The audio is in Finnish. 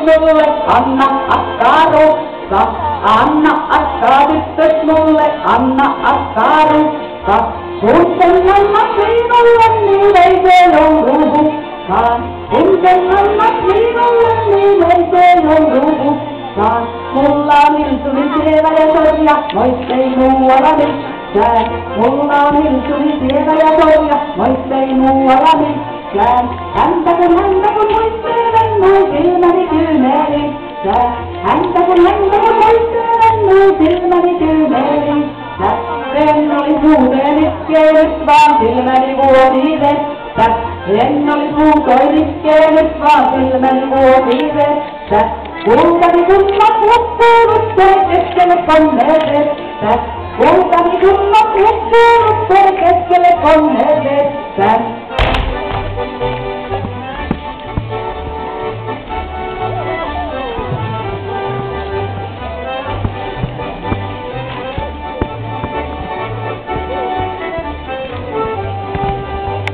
mulle, anna askarukka. Anna askarukka mulle, anna askarukka. Kun sen annat minulle, niin ei se joudukaan. Kun sen annat minulle, niin ei se joudukaan. Mulla on iltuni siellä ja sorja, moistei muualla missään. Mulla on iltuni siellä ja sorja, moistei muualla missään. Häntä kun muistelen, noin silmäni kyynelissä. Häntä kun muistelen, noin silmäni kyynelissä. En olis muuten iskeenyt, vaan silmäni vuoti vettä. En olis muutoin iskeenyt, vaan silmäni vuoti vettä. Kultani kummat loppuunut keskelle konneet vettä. Kultani kummat loppuunut keskelle konneet